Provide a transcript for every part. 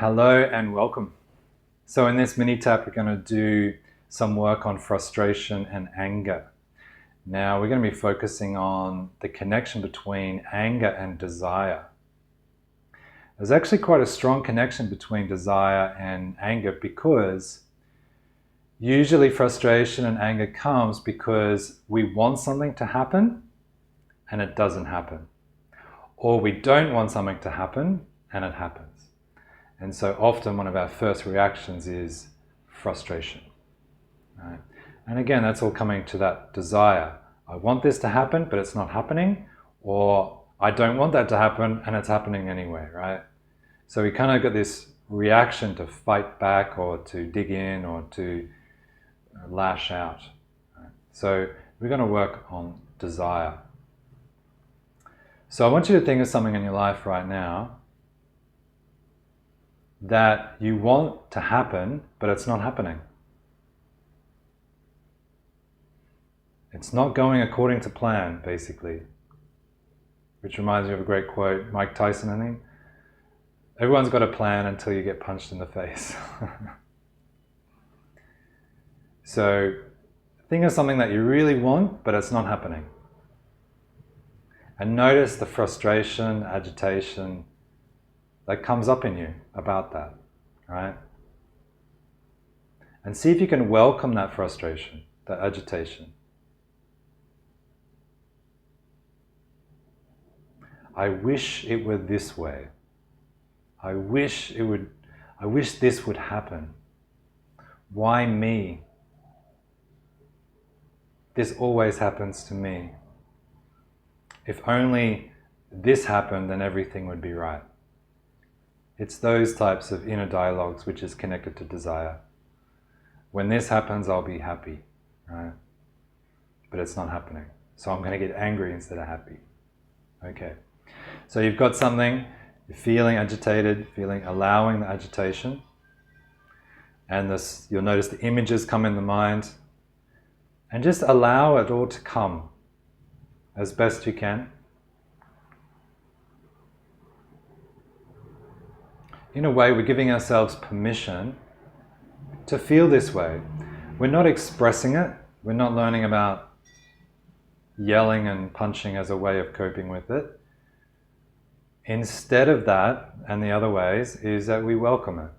Hello and welcome. So in this mini tap, we're going to do some work on frustration and anger. Now we're going to be focusing on the connection between anger and desire. There's actually quite a strong connection between desire and anger because usually frustration and anger comes because we want something to happen and it doesn't happen. Or we don't want something to happen and it happens. And so often one of our first reactions is frustration. Right? And again, that's all coming to that desire. I want this to happen, but it's not happening. Or I don't want that to happen, and it's happening anyway, right? So we kind of got this reaction to fight back or to dig in or to lash out. Right? So we're going to work on desire. So I want you to think of something in your life right now that you want to happen, but it's not happening. It's not going according to plan, basically. Which reminds me of a great quote, Mike Tyson, I think. Everyone's got a plan until you get punched in the face. So think of something that you really want, but it's not happening. And notice the frustration, agitation that comes up in you about that, right? And see if you can welcome that frustration, that agitation. I wish it were this way. I wish this would happen. Why me? This always happens to me. If only this happened, then everything would be right. It's those types of inner dialogues which is connected to desire. When this happens, I'll be happy, right? But it's not happening. So I'm going to get angry instead of happy. Okay. So you've got something, you're feeling agitated, allowing the agitation. And you'll notice the images come in the mind. And just allow it all to come as best you can. In a way, we're giving ourselves permission to feel this way. We're not expressing it. We're not learning about yelling and punching as a way of coping with it. Instead of that, and the other ways, is that we welcome it.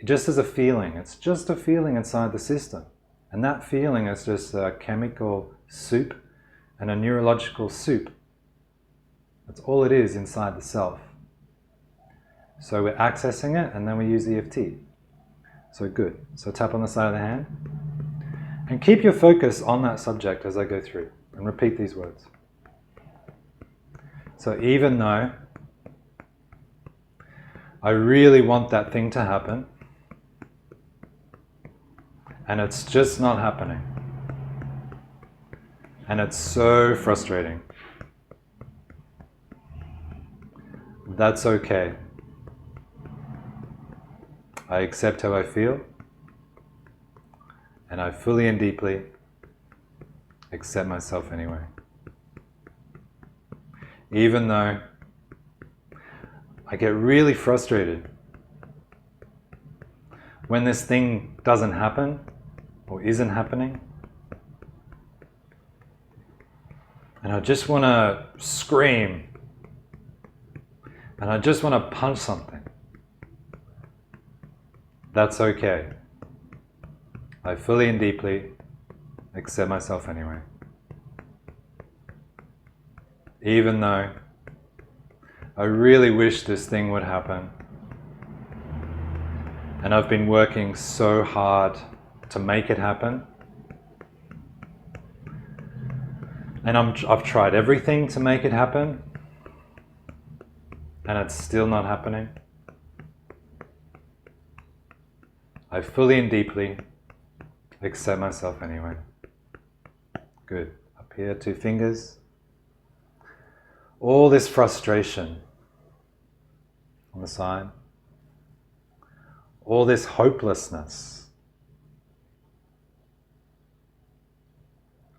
Just as a feeling. It's just a feeling inside the system. And that feeling is just a chemical soup and a neurological soup. That's all it is inside the self. So we're accessing it, and then we use EFT. So good. So tap on the side of the hand. And keep your focus on that subject as I go through. And repeat these words. So even though I really want that thing to happen, and it's just not happening, and it's so frustrating, that's okay. I accept how I feel, and I fully and deeply accept myself anyway. Even though I get really frustrated when this thing doesn't happen or isn't happening, and I just want to scream, and I just want to punch something. That's okay. I fully and deeply accept myself anyway. Even though I really wish this thing would happen, and I've been working so hard to make it happen, and I've tried everything to make it happen, and it's still not happening. I fully and deeply accept myself anyway. Good. Up here, 2 fingers. All this frustration on the side. All this hopelessness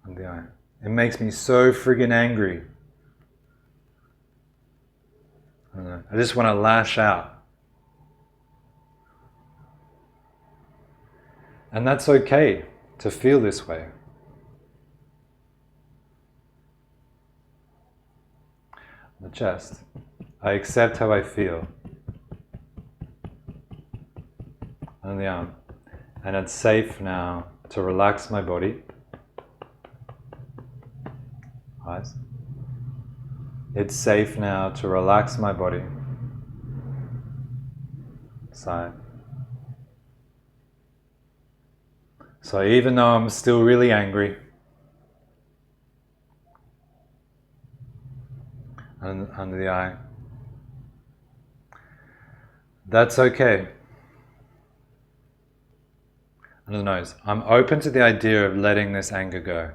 on the eye. It makes me so friggin' angry. I just want to lash out. And that's okay to feel this way. The chest. I accept how I feel. On the arm. And it's safe now to relax my body. Eyes. It's safe now to relax my body. Side. So even though I'm still really angry, under the eye, that's okay. Under the nose, I'm open to the idea of letting this anger go.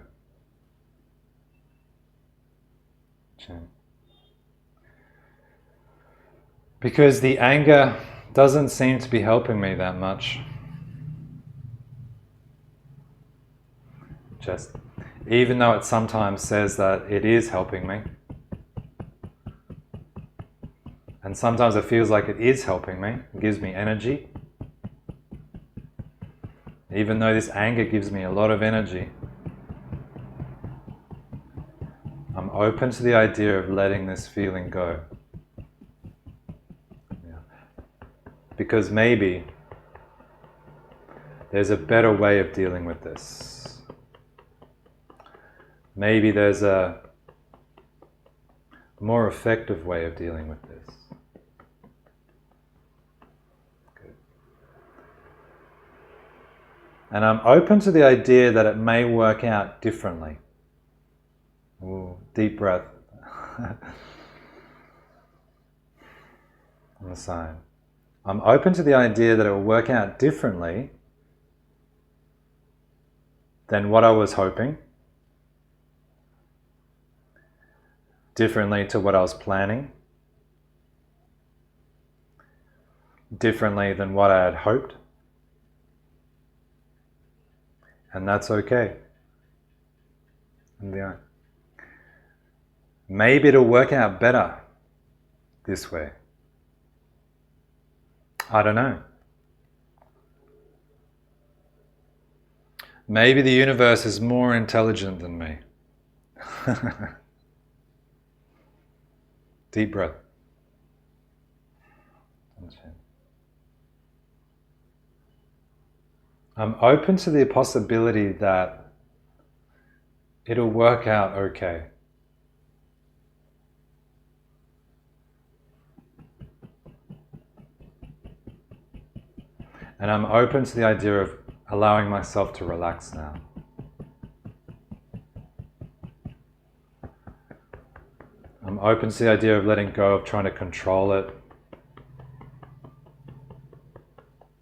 Chin. Because the anger doesn't seem to be helping me that much. Chest. Even though it sometimes says that it is helping me. And sometimes it feels like it is helping me. It gives me energy. Even though this anger gives me a lot of energy, I'm open to the idea of letting this feeling go. Because maybe there's a better way of dealing with this. Maybe there's a more effective way of dealing with this. Good. And I'm open to the idea that it may work out differently. Ooh, deep breath. On the side. I'm open to the idea that it will work out differently than what I was hoping, differently to what I was planning, differently than what I had hoped, and that's okay. Yeah. Maybe it'll work out better this way. I don't know. Maybe the universe is more intelligent than me. Deep breath. I'm open to the possibility that it'll work out okay. And I'm open to the idea of allowing myself to relax now. I'm open to the idea of letting go of trying to control it.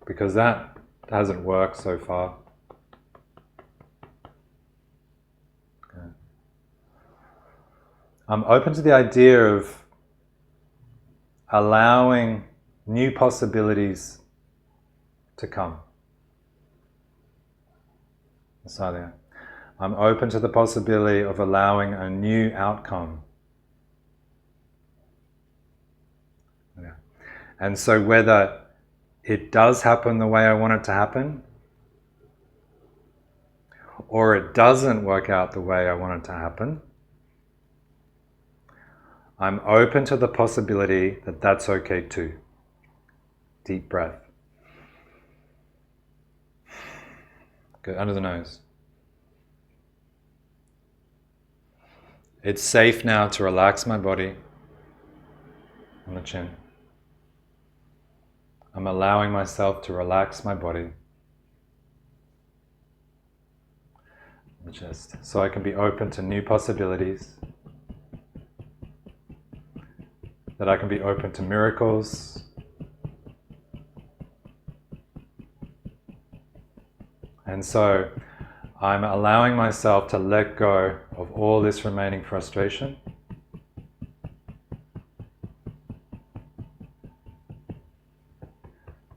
Because that hasn't worked so far. Okay. I'm open to the idea of allowing new possibilities to come. So I'm open to the possibility of allowing a new outcome. Yeah. And so whether it does happen the way I want it to happen, or it doesn't work out the way I want it to happen, I'm open to the possibility that that's okay too. Deep breath. Good, under the nose. It's safe now to relax my body on the chin. I'm allowing myself to relax my body on the chest, so I can be open to new possibilities, that I can be open to miracles, and so I'm allowing myself to let go of all this remaining frustration.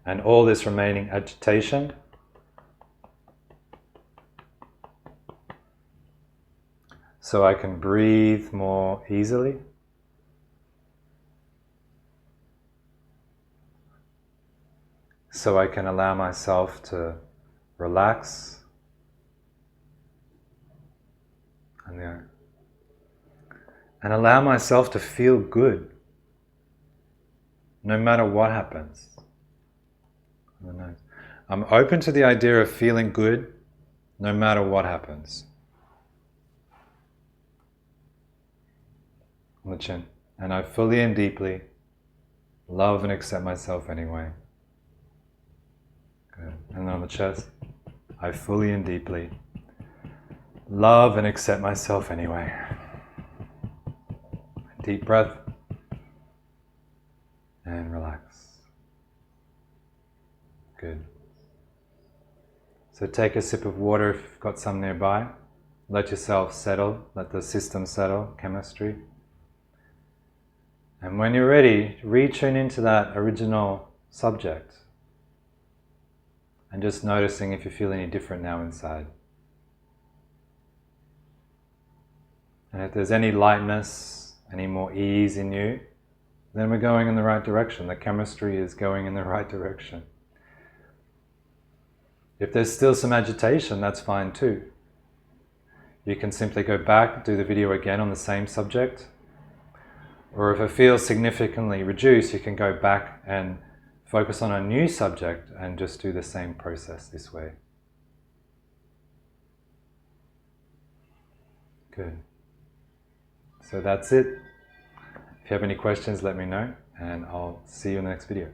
And all this remaining agitation. So I can breathe more easily. So I can allow myself to relax, and allow myself to feel good no matter what happens. I'm open to the idea of feeling good no matter what happens. On the chin. And I fully and deeply love and accept myself anyway. Good. And then on the chest, I fully and deeply love and accept myself anyway. Deep breath. And relax. Good. So take a sip of water if you've got some nearby. Let yourself settle, let the system settle, chemistry. And when you're ready, retune into that original subject. And just noticing if you feel any different now inside. And if there's any lightness, any more ease in you, then we're going in the right direction. The chemistry is going in the right direction. If there's still some agitation, that's fine too. You can simply go back, do the video again on the same subject. Or if it feels significantly reduced, you can go back and focus on a new subject and just do the same process this way. Good. So that's it. If you have any questions, let me know, and I'll see you in the next video.